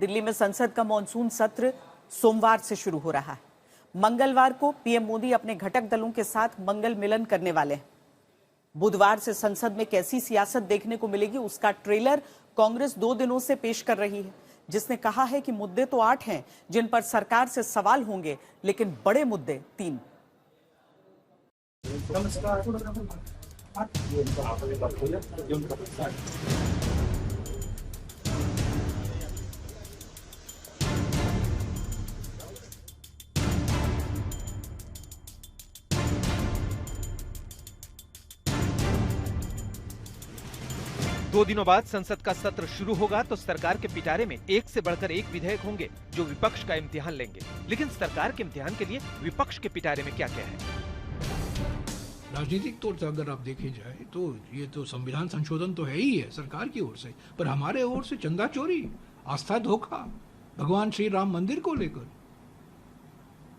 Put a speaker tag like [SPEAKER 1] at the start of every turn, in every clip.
[SPEAKER 1] दिल्ली में संसद का मॉनसून सत्र सोमवार से शुरू हो रहा है। मंगलवार को पीएम मोदी अपने घटक दलों के साथ मंगल मिलन करने वाले हैं। बुधवार से संसद में कैसी सियासत देखने को मिलेगी, उसका ट्रेलर कांग्रेस 2 दिनों से पेश कर रही है, जिसने कहा है कि मुद्दे तो 8 हैं जिन पर सरकार से सवाल होंगे, लेकिन बड़े मुद्दे 3।
[SPEAKER 2] 2 दिनों बाद संसद का सत्र शुरू होगा तो सरकार के पिटारे में एक से बढ़कर एक विधेयक होंगे जो विपक्ष का इम्तिहान लेंगे। लेकिन सरकार के इम्तिहान के लिए विपक्ष के पिटारे में क्या क्या है?
[SPEAKER 3] राजनीतिक तौर से अगर आप देखे जाए तो ये तो संविधान संशोधन तो है ही है सरकार की ओर से, पर हमारे ओर से चंदा चोरी, आस्था धोखा, भगवान श्री राम मंदिर को लेकर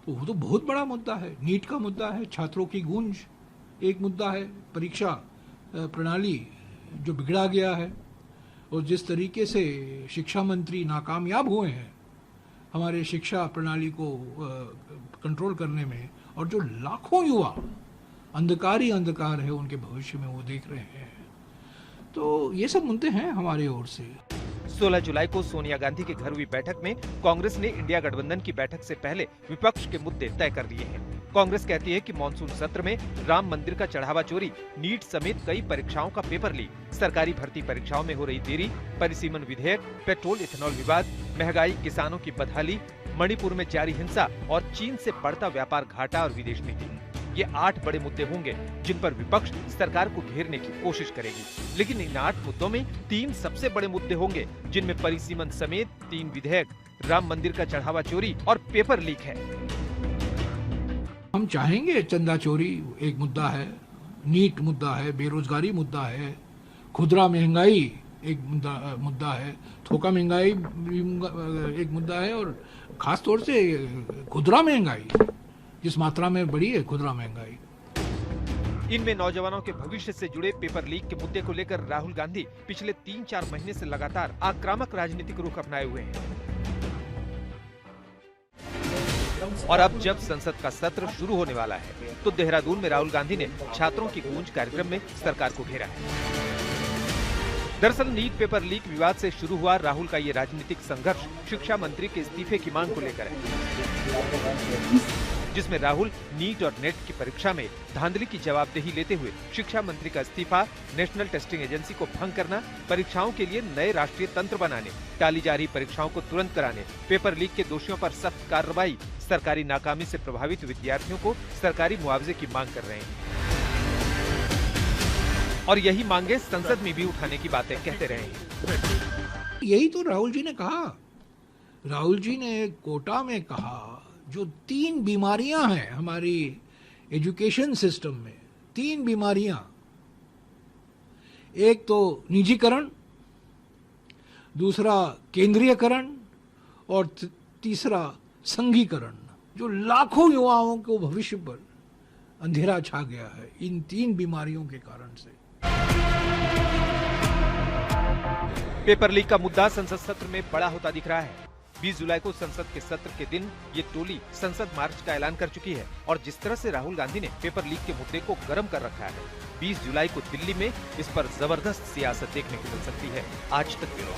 [SPEAKER 3] तो वो तो बहुत बड़ा मुद्दा है। नीट का मुद्दा है, छात्रों की गूंज एक मुद्दा है, परीक्षा प्रणाली जो बिगड़ा गया है और जिस तरीके से शिक्षा मंत्री नाकामयाब हुए हैं हमारे शिक्षा प्रणाली को कंट्रोल करने में, और जो लाखों युवा अंधकार ही अंधकार है उनके भविष्य में वो देख रहे हैं, तो ये सब मुद्दे हैं हमारे ओर से।
[SPEAKER 2] 16 जुलाई को सोनिया गांधी के घर हुई बैठक में कांग्रेस ने इंडिया गठबंधन की बैठक से पहले विपक्ष के मुद्दे तय कर लिए हैं। कांग्रेस कहती है कि मॉनसून सत्र में राम मंदिर का चढ़ावा चोरी, नीट समेत कई परीक्षाओं का पेपर लीक, सरकारी भर्ती परीक्षाओं में हो रही देरी, परिसीमन विधेयक, पेट्रोल इथेनॉल विवाद, महंगाई, किसानों की बदहाली, मणिपुर में जारी हिंसा और चीन से बढ़ता व्यापार घाटा और विदेश नीति। ये 8 बड़े मुद्दे होंगे जिन पर विपक्ष सरकार को घेरने की कोशिश करेगी। लेकिन इन 8 मुद्दों में 3 सबसे बड़े मुद्दे होंगे जिनमें परिसीमन समेत 3 विधेयक, राम मंदिर का चढ़ावा चोरी और पेपर लीक है।
[SPEAKER 3] हम चाहेंगे चंदा चोरी एक मुद्दा है, नीट मुद्दा है, बेरोजगारी मुद्दा है, खुदरा महंगाई एक मुद्दा है, थोका महंगाई एक मुद्दा है, और खास तौर से खुदरा महंगाई जिस मात्रा में बढ़ी है खुदरा महंगाई।
[SPEAKER 2] इनमें नौजवानों के भविष्य से जुड़े पेपर लीक के मुद्दे को लेकर राहुल गांधी पिछले 3-4 महीने से लगातार आक्रामक राजनीतिक रुख अपनाए हुए हैं। और अब जब संसद का सत्र शुरू होने वाला है तो देहरादून में राहुल गांधी ने छात्रों की गूंज कार्यक्रम में सरकार को घेरा है। दरअसल नीट पेपर लीक विवाद से शुरू हुआ राहुल का ये राजनीतिक संघर्ष शिक्षा मंत्री के इस्तीफे की मांग को लेकर है, जिसमें राहुल नीट और नेट की परीक्षा में धांधली की जवाबदेही लेते हुए शिक्षा मंत्री का इस्तीफा, नेशनल टेस्टिंग एजेंसी को भंग करना, परीक्षाओं के लिए नए राष्ट्रीय तंत्र बनाने, टाली जा रही परीक्षाओं को तुरंत कराने, पेपर लीक के दोषियों पर सख्त कार्रवाई, सरकारी नाकामी से प्रभावित विद्यार्थियों को सरकारी मुआवजे की मांग कर रहे हैं। और यही मांगे संसद में भी उठाने की बातें कहते रहे हैं।
[SPEAKER 3] यही तो राहुल जी ने कहा। राहुल जी ने कोटा में कहा जो 3 बीमारियां हैं हमारी एजुकेशन सिस्टम में, 3 बीमारियां, एक तो निजीकरण, दूसरा केंद्रीयकरण और तीसरा संघीकरण, जो लाखों युवाओं को भविष्य पर अंधेरा छा गया है इन 3 बीमारियों के कारण से।
[SPEAKER 2] पेपर लीक का मुद्दा संसद सत्र में बड़ा होता दिख रहा है। 20 जुलाई को संसद के सत्र के दिन ये टोली संसद मार्च का ऐलान कर चुकी है, और जिस तरह से राहुल गांधी ने पेपर लीक के मुद्दे को गर्म कर रखा है, 20 जुलाई को दिल्ली में इस पर जबरदस्त सियासत देखने को मिल सकती है। आज तक ब्यूरो।